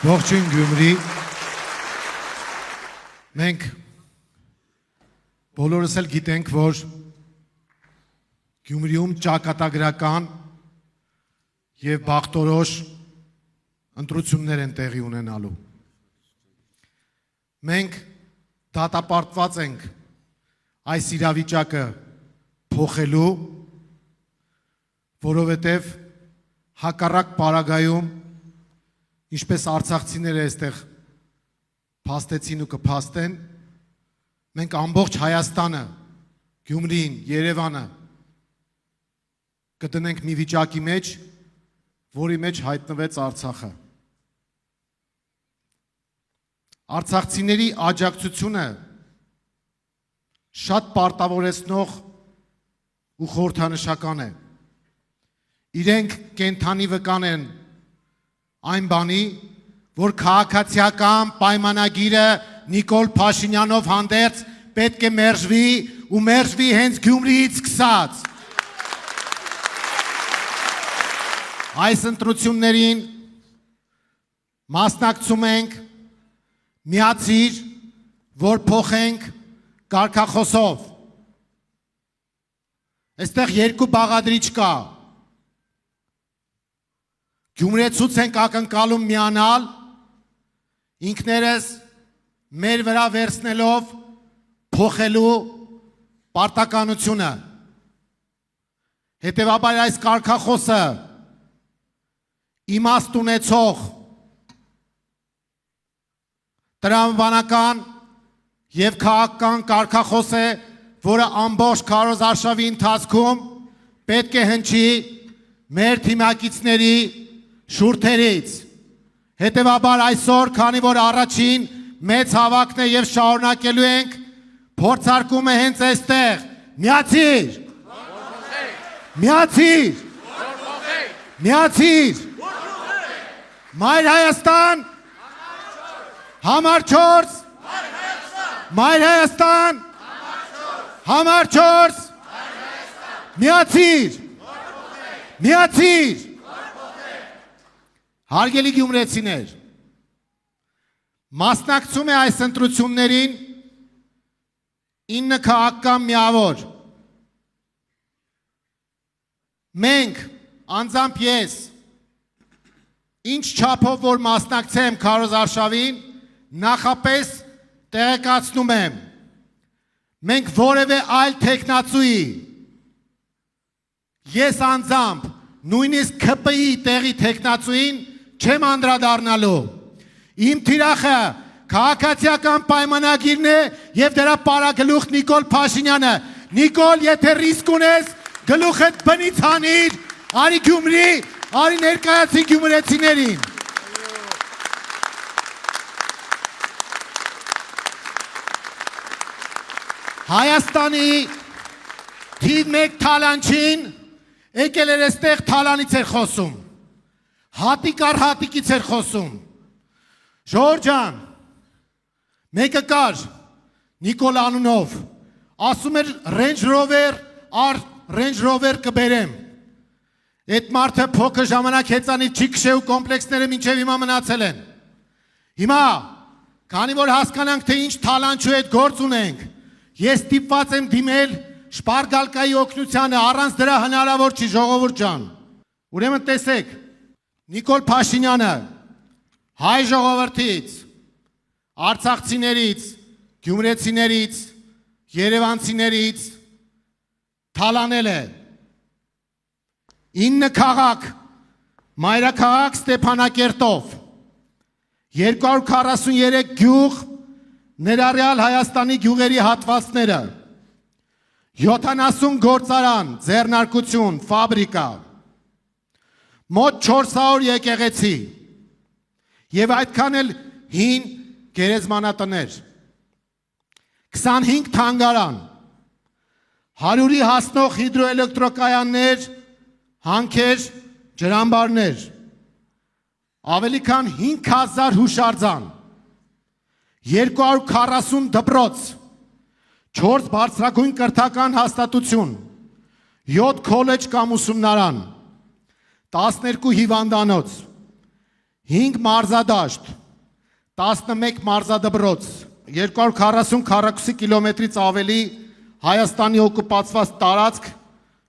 Ողջույն Գյումրի, մենք բոլորս էլ գիտենք, որ Գյումրիում ճակատագրական և բախտորոշ ընտրություններ են տեղի ունենալու։ Մենք դատապարտված ենք այս իրավիճակը փոխելու, որովհետև հակառակ պարագայում, ինչպես արցախցիները այստեղ փաստեցին ու կփաստեն, մենք ամբողջ Հայաստանը, Գյումրին, Երևանը կդնենք մի վիճակի մեջ, որի մեջ հայտնվեց Արցախը։ Արցախցիների աջակցությունը շատ պարտավորեցնող ու խորհրդանշական է։ Իրենք կենդանի վկան են այն բանի, որ քաղաքացիական պայմանագիրը Նիկոլ Փաշինյանով հանդերձ պետք է մերժվի ու մերժվի հենց Գյումրիից սկսած։ Այս ընտրություններին մասնակցում ենք, միացիր, որ փոխենք կարգախոսով։ Այստեղ երկու բաղադրիչ կա։ Գյումրեցուց ենք ակնկալում միանալ, ինքներս մեր վրա վերցնելով փոխելու պարտականությունը։ Հետևաբար այս կարգախոսը իմաստ ունեցող տրամաբանական և քաղաքական կարգախոս է, որը ամբողջ քարոզարշավի ընթացքում պետք է հնչի մեր թիմակիցների շուրթերից։ Հետևաբար այսօր, քանի որ առաջին մեծ հավաքն է և շարունակելու ենք, փորձարկումը հենց այստեղ, միացիր, միացիր, միացիր, Մայր Հայաստան, համար 4, Մայր Հայաստան, համար 4, միացիր, միացիր, Հարգելի գյումրեցիներ, մասնակցում է այս ընտրություններին 9 քաղաքական միավոր։ Մենք, անձամբ ես, ինչ չափով որ մասնակցեմ քարոզարշավին, նախապես տեղեկացնում եմ, մենք որևէ այլ թեկնածուի, ես անձամբ, նույնիսկ ՔՊ-ի տեղի թեկնածուին չեմ անդրադառնալու։ Իմ թիրախը քաղաքացիական պայմանագիրն է և դրա պարագլուխ Նիկոլ Փաշինյանը։ Նիկոլ, եթե ռիսկ ունես, գլուխդ բնից հանիր, արի Գյումրի, արի ներկայացի գյումրեցիներին։ Հայաստանի թիվ 1 թալանչին եկել էր այստեղ թալանից էր խոսում, հատիկ առ հատիկից էր խոսում։ Ժողովուրդ ջան, մեկը կար Նիկոլ անունով, ասում էր Range Rover առ Range Rover կբերեմ։ Այդ մարդը փոքր ժամանակ հեծանիվ չի քշել ու կոմպլեքսները մինչև հիմա մնացել են։ Հիմա, քանի որ հասկանանք, թե ինչ թալանչու հետ գործ ունենք, ես ստիպված եմ դիմել շպարգալկայի օգնությանը, առանց դրա հնարավոր չի, ժողովուրդ ջան։ Ուրեմն տեսեք, Նիկոլ Փաշինյանը հայ ժողովրդից, արցախցիներից, գյումրեցիներից, երևանցիներից թալանել է 9 քաղաք, մայրաքաղաք Ստեփանակերտով, 243 գյուղ, ներառյալ Հայաստանի գյուղերի հատվածները, 70 գործարան, ձեռնարկություն, ֆաբրիկա, մոտ 400 եկեղեցի և այդքան էլ հին գերեզմանատներ, 25 թանգարան, 100-ի հասնող հիդրոէլեկտրոկայաններ, հանքեր, ջրամբարներ, ավելի քան 5000 հուշարձան, 240 դպրոց, 4 բարձրագույն կրթական հաստատություն, 7 քոլեջ կամ ուսումնարան, 12 հիվանդանոց, 5 մարզադաշտ, 11 մարզադպրոց, 240 քառակուսի կիլոմետրից ավելի Հայաստանի օկուպացված տարածք,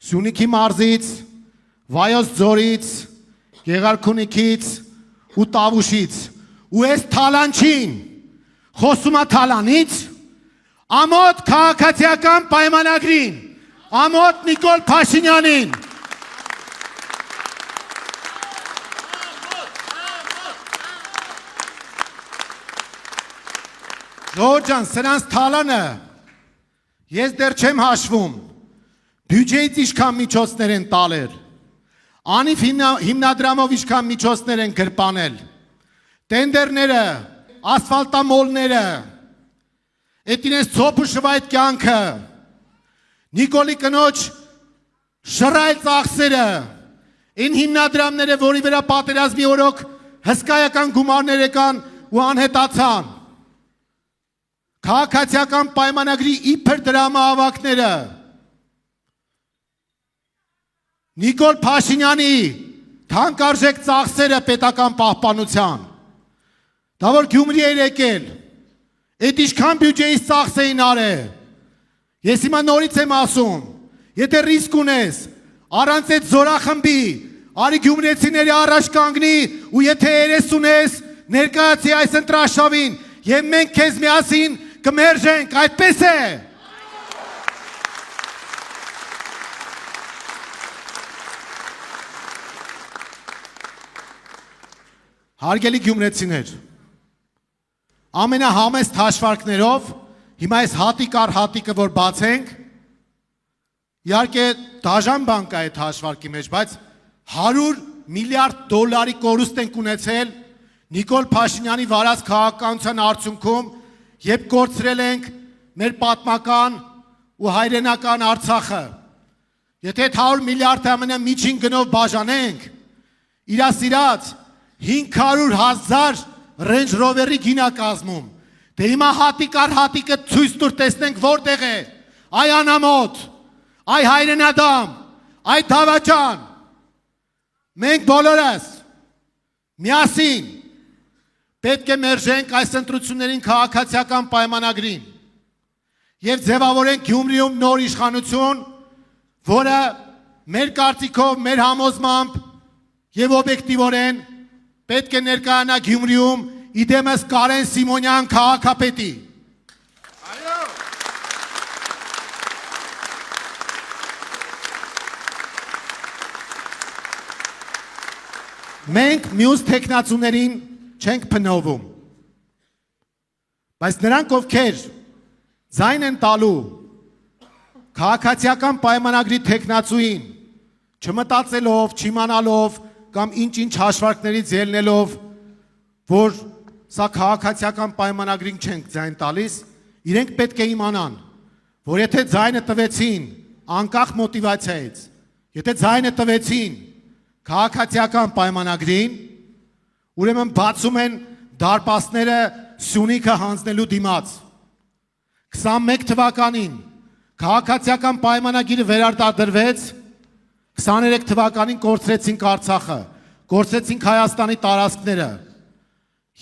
Սյունիքի մարզից, Վայոց ձորից, Գեղարքունիքից ու Տավուշից, ու այս Թալանչին, խոսում է Թալանից, ամոթ քաղաքացիական պայմանագրին, ամոթ Նիկոլ Փաշինյանին, Ժողովուրդ ջան, սրանց Թալանը ես դեռ չեմ հաշվում, բյուջեից ինչքան միջոցներ են տալեր, անիվ հիմնադրամով ինչքան միջոցներ են գրպանել, տենդերները, ասֆալտամոլները, էտինես ծոպու շվայտ կյանքը, Նիկոլի կնոջ շռայլ ծախսերը, այն հիմնադրամները, որի վրա պատերազմի օրոք հսկայական գումարներ եկան ու անհետացան, քաղաքացիական պայմանագրի իբր դրամահավաքները, Նիկոլ Փաշինյանի թանկարժեք ծախսերը պետական պահպանության, դա որ Գյումրի էր եկել, այդ ինչքան բյուջեից ծախս էին արել, ես հիմա նորից եմ ասում, եթե ռիսկ ունես, առանց այդ զորախմբի, արի գյումրեցիների առաջ կանգնի ու եթե երես ունես, ներկայացի այս ընտրաշավին և մենք քեզ միասին կմերժենք, այդպես է։ Հարգելի գյումրեցիներ, ամենահամեստ հաշվարկներով, հիմա այս հատիկ առ հատիկը, որ բացենք, իհարկե դաժան բան կա այդ հաշվարկի մեջ, բայց 100 միլիարդ դոլարի կորուստ ենք ունեցել Նիկոլ Փաշինյանի վարած քաղաքականության արդյունքում, երբ կորցրել ենք մեր պատմական ու հայրենական Արցախը։ Եթե 100 միլիարդը ամենը միջին գնով բաժանենք, իրասիրած 500,000 Range Rover-ի գինա կազմում։ Դե հիմա հատիկ առ հատիկը ցույց տուր տեսնենք որտեղ է։ Այ անամոթ, այ հայրենադամ, այ Դավաճան։ Մենք բոլորս միասին պետք է մերժենք այս ընտրություններին քաղաքացիական պայմանագրին եւ ձևավորենք Գյումրիում նոր իշխանություն, որը մեր կարծիքով, մեր համոզմամբ եւ օբյեկտիվորեն պետք է ներկայանա Գյումրիում իդեմս Կարեն Սիմոնյան քաղաքապետի։ Այո։ Մենք մյուս տեխնացուներին չենք փնովում, բայց նրանք ովքեր ձայն են տալու քաղաքացիական պայմանագրի տեխնացուին, չմտածելով, չիմանալով կամ ինչ-ինչ հաշվարկներից ելնելով, որ սա քաղաքացիական պայմանագրին չենք ձայն տալիս, իրենք պետք է իմանան, որ եթե ձայնը տվեցին անկախ մոտիվացիայից, եթե ձայնը տվեցին քաղաքացիական պայմանագրին, ուրեմն բացում են դարպասները Սյունիքը հանձնելու դիմաց։ 21 թվականին քաղաքացիական պայմանագիրը վերարտադրվեց, 23 թվականին կորցրեցինք Արցախը, կորցրեցինք Հայաստանի տարածքները։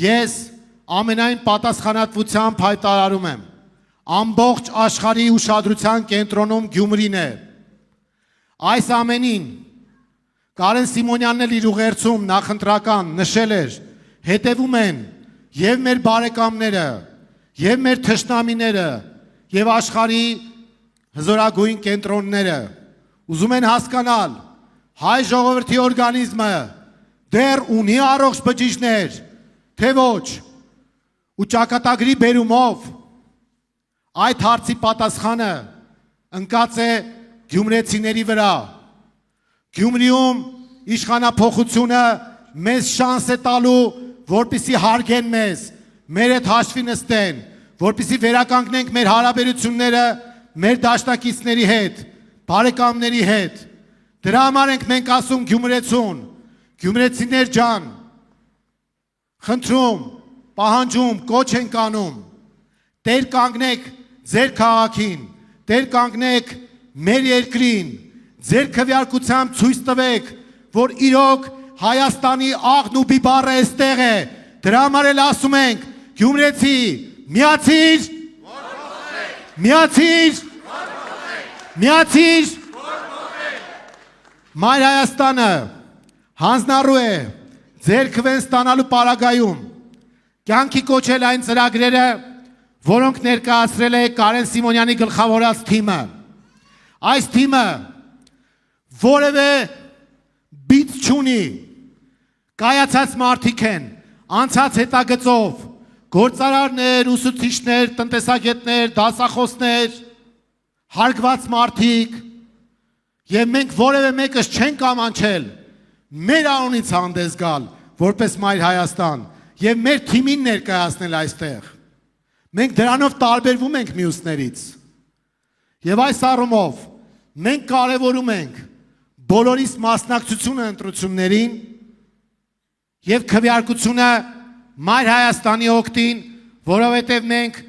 Ես ամենայն պատասխանատվությամբ հայտարարում եմ, ամբողջ աշխարհի ուշադրության կենտրոնում Գյումրին է։ Այս ամենին Կարեն Սիմոնյանն էլ իր ուղերձում նախընտրական նշել էր, հետևում են եւ մեր բարեկամները, եւ մեր թշնամիները, եւ աշխարհի հզորագույն կենտրոնները ուզում են հասկանալ հայ ժողովրդի օրգանիզմը դեռ ունի առողջ բջիջներ, թե ոչ, ու ճակատագրի բերումով այդ հարցի պատասխանը ընկած է գյումրեցիների վրա։ Գյումրիում իշխանափոխությունը մեզ շանս է տալու, որպեսզի հարգեն մեզ, մեր հետ հաշվի նստեն, որպեսզի վերականգնենք մեր հարաբերությունները մեր դաշնակիցների հետ, բարեկամների հետ։ Դրա համար ենք մենք ասում գյումրեցուն, գյումրեցիներ ջան, խնդրում, պահանջում, կոչ ենք անում, տեր կանգնեք ձեր քաղաքին, տեր կանգնեք մեր երկրին, ձեր քվեարկությամբ ցույց տվեք, որ իրոք Հայաստանի աղն ու բիբարը էստեղ է, դրա համար էլ ասում ենք, Գյումրեցի, միացիր, միացիր, միացիր, Մայր Հայաստանը հանձնառու է ձեր քվեն ստանալու պարագայում կյանքի կոչել այն ծրագրերը, որոնք ներկայացրել է Կարեն Սիմոնյանի գլխավորած թիմը։ Այս թիմը որևէ բիծ չունի, կայացած մարդիկ են, անցած հետագծով, գործարարներ, ուսուցիչներ, տնտեսագետներ, դասախոսներ, հարգված մարդիկ, եւ մենք որևէ մեկս չենք ամանչել մեր անունից հանդես գալ, որպես Մայր Հայաստան, եւ մեր թիմին ներկայացնել այստեղ։ Մենք դրանով տարբերվում ենք մյուսներից։ Եվ այս առումով մենք կարևորում ենք բոլորիս մասնակցությունը ընտրություններին եւ քվեարկությունը Մայր Հայաստանի օգտին, որովհետեւ մենք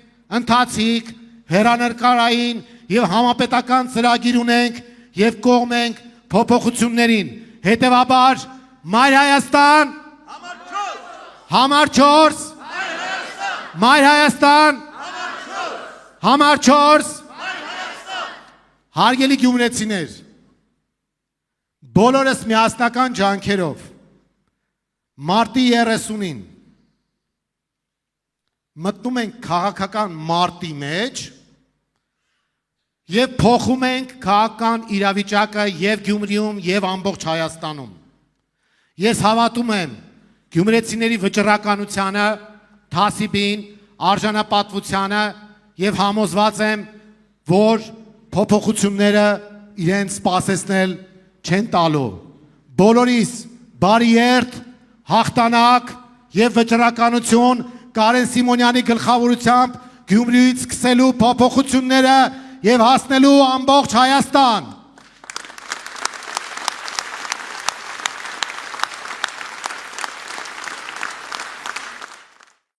ընթացիկ, հեռանկարային եւ համապետական ծրագիր ունենք եւ կողմ ենք փոփոխություններին։ Հետեւաբար Մայր Հայաստան, համար 4, Մայր Հայաստան, համար 4, հարգելի գյումրեցիներ, բոլորս միասնական ջանքերով մարտի 30-ին մտնում ենք քաղաքական մարտի մեջ եւ փոխում ենք քաղաքական իրավիճակը եւ Գյումրիում եւ ամբողջ Հայաստանում։ Ես հավատում եմ գյումրեցիների վճռականությանը, թասիբին, արժանապատվությանը եւ համոզված եմ, որ փոփոխությունները իրենց սպասեցնել չեն տալու։ Բոլորիս բարի երթ, հաղթանակ եւ վճռականություն Կարեն Սիմոնյանի գլխավորությամբ Գյումրիից սկսելու փոփոխությունները եւ հասնելու ամբողջ Հայաստան։